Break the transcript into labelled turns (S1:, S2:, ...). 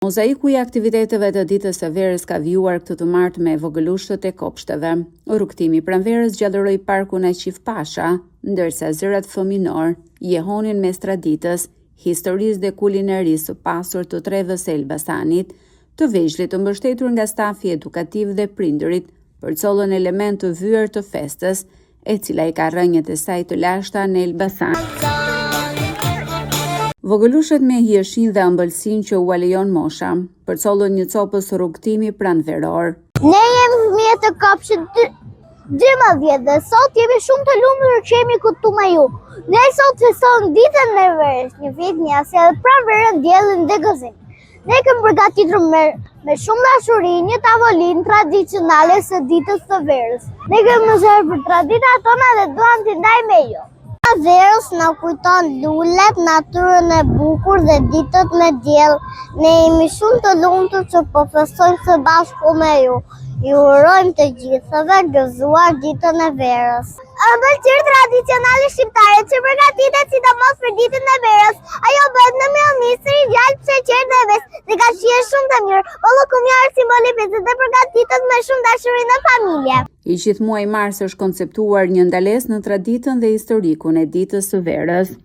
S1: Mozaiku i aktiviteteve të ditës së verës ka vjuar këtë të martë me vogëlushtet e kopshteve. Rrugtimi pranverës gjallëroi parkun e Qif Pasha, ndërsa zërat fëminor jehonin mes traditës, historisë dhe kulinarisë së pasur të trevës së Elbasanit, të vegjëlit të mbështetur nga stafi edukativ dhe prindërit, përcollën element të vyer të festës, e cila i ka rrënjët e saj të lashta në Elbasan. Vogëlushet me hirshin dhe ëmbëlsin që u alejon mosha, përcollën një copës rrugtimi pranveror.
S2: Ne jemi fëmijë të kopshtit 12 dhe sot jemi shumë të lumtur që jemi këtu me ju. Ne sot festojmë ditën e verës, një vit njësë edhe pranverën, diellin dhe gëzim. Ne kemi përgatitur me shumë dashuri një tavolinë tradicionale së ditës së verës. Ne kemi mësuar për traditat tona dhe duam t'i ndajmë me ju. Verës na kujton lulet, natyrën e bukur dhe ditët me diell. Ne jemi shumë të lumtur që po festojmë së bashku me ju. Ju urojmë të gjithëve gëzuar ditën e verës. Ëmbëlsirë tradicionale shqiptare që përgatitet sidomos për ditën e verës. Ajo bëhet në misri, djalë, sheqer dhe ves dhe ka shije shumë të mirë. Bollëkumjar simboli festë dhe përgatitet me shumë dashuri në familje.
S1: I gjithë muaj mars është konceptuar një ndalesë në traditën dhe historikun e ditës së verës.